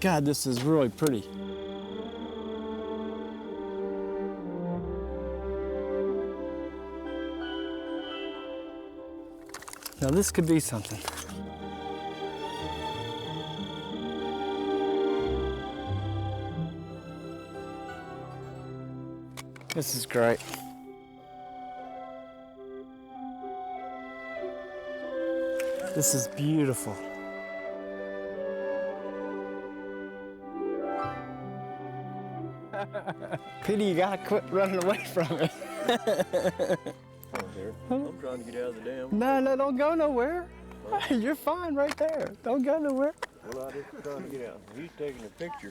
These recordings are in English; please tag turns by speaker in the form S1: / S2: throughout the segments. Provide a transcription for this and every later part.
S1: God, this is really pretty. Now this could be something. This is great. This is beautiful. Petey, you gotta quit running away from it.
S2: I'm trying to get out of the dam.
S1: No, don't go nowhere. You're fine right there. Don't go nowhere.
S2: Well, I just trying to get out. He's taking a picture.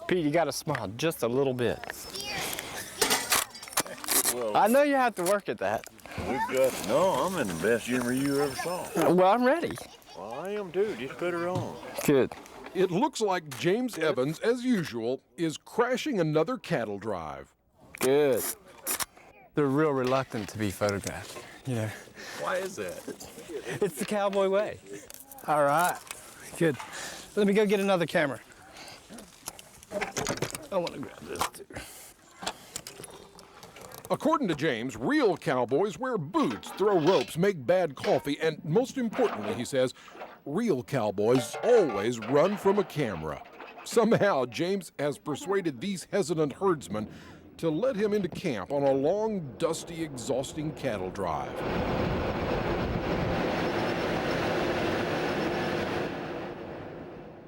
S1: Pete, you gotta smile just a little bit.
S2: Well,
S1: I know you have to work at that.
S2: No, I'm in the best humor you ever saw.
S1: Well, I'm ready.
S2: Well, I am too. Just put her on.
S1: Good.
S3: It looks like James Evans, as usual, is crashing another cattle drive.
S1: Good. They're real reluctant to be photographed, you know.
S2: Why is that?
S1: It's the cowboy way. All right, good. Let me go get another camera. I want to grab this too.
S3: According to James, real cowboys wear boots, throw ropes, make bad coffee, and most importantly, he says, real cowboys always run from a camera. Somehow, James has persuaded these hesitant herdsmen to let him into camp on a long, dusty, exhausting cattle drive.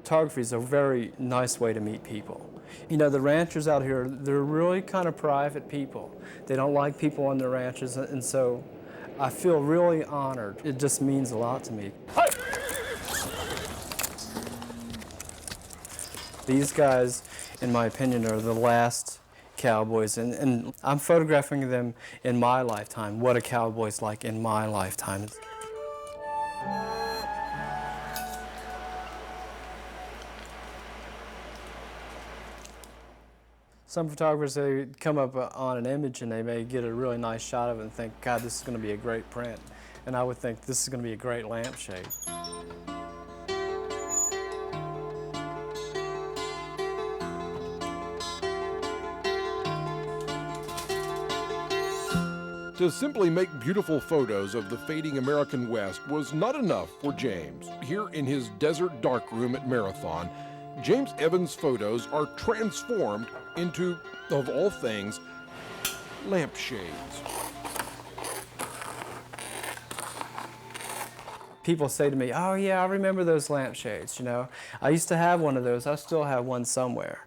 S1: Photography is a very nice way to meet people. You know, the ranchers out here, they're really kind of private people. They don't like people on their ranches, and so I feel really honored. It just means a lot to me. These guys, in my opinion, are the last cowboys, and I'm photographing them in my lifetime, what a cowboy's like in my lifetime. Some photographers, they come up on an image and they may get a really nice shot of it and think, God, this is going to be a great print. And I would think this is going to be a great lampshade.
S3: To simply make beautiful photos of the fading American West was not enough for James. Here in his desert darkroom at Marathon, James Evans' photos are transformed into, of all things, lampshades.
S1: People say to me, oh yeah, I remember those lampshades, you know. I used to have one of those. I still have one somewhere.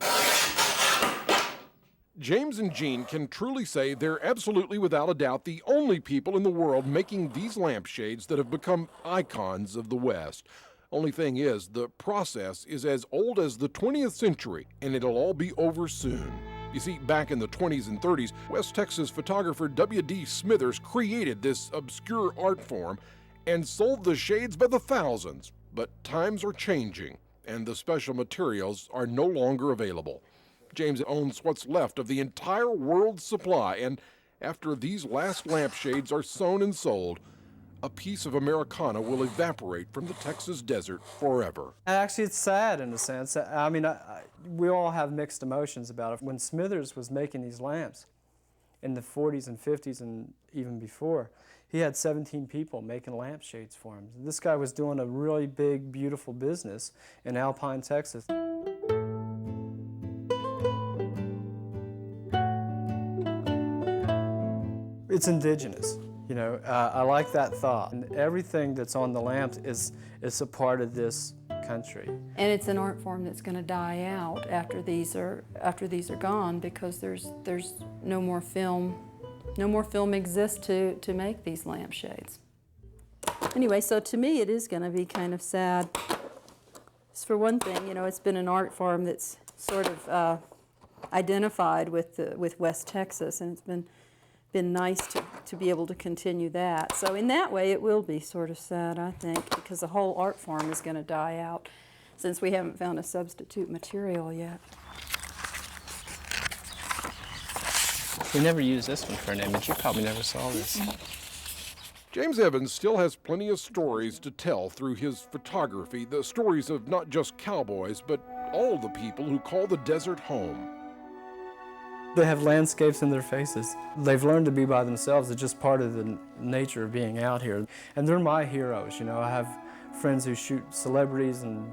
S3: James and Jean can truly say they're absolutely, without a doubt, the only people in the world making these lampshades that have become icons of the West. Only thing is, the process is as old as the 20th century, and it'll all be over soon. You see, back in the 20s and 30s, West Texas photographer W.D. Smithers created this obscure art form and sold the shades by the thousands. But times are changing, and the special materials are no longer available. James owns what's left of the entire world's supply, and after these last lampshades are sewn and sold, a piece of Americana will evaporate from the Texas desert forever.
S1: Actually, it's sad in a sense. I mean, we all have mixed emotions about it. When Smithers was making these lamps in the 40s and 50s and even before, he had 17 people making lampshades for him. This guy was doing a really big, beautiful business in Alpine, Texas. It's indigenous. You know, I like that thought. And everything that's on the lamp is a part of this country.
S4: And it's an art form that's going to die out after these are gone, because there's no more film. No more film exists to make these lampshades. Anyway, so to me it is going to be kind of sad. For one thing, you know, it's been an art form that's sort of identified with West Texas, and it's been nice to be able to continue that. So in that way, it will be sort of sad, I think, because the whole art form is going to die out since we haven't found a substitute material yet.
S1: We never used this one for an image. You probably never saw this.
S3: James Evans still has plenty of stories to tell through his photography, the stories of not just cowboys, but all the people who call the desert home.
S1: They have landscapes in their faces. They've learned to be by themselves. It's just part of the nature of being out here. And they're my heroes, you know. I have friends who shoot celebrities and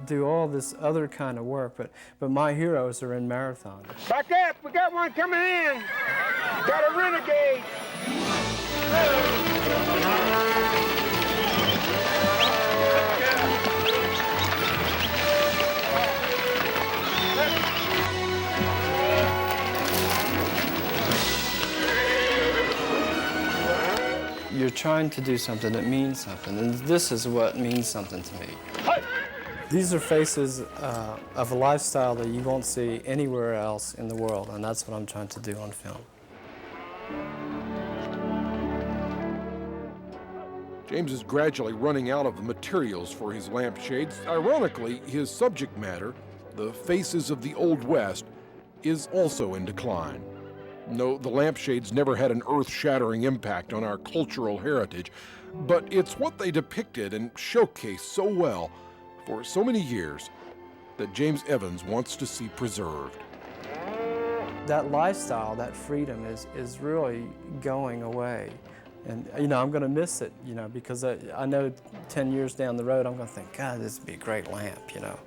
S1: do all this other kind of work, but my heroes are in marathon.
S5: Back up, we got one coming in. Got a renegade.
S1: You're trying to do something that means something, and this is what means something to me. These are faces of a lifestyle that you won't see anywhere else in the world, and that's what I'm trying to do on film.
S3: James is gradually running out of the materials for his lampshades. Ironically, his subject matter, the faces of the Old West, is also in decline. No, the lampshades never had an earth-shattering impact on our cultural heritage, but it's what they depicted and showcased so well for so many years that James Evans wants to see preserved.
S1: That lifestyle, that freedom is really going away. And, you know, I'm going to miss it, you know, because I know 10 years down the road, I'm going to think, God, this would be a great lamp, you know.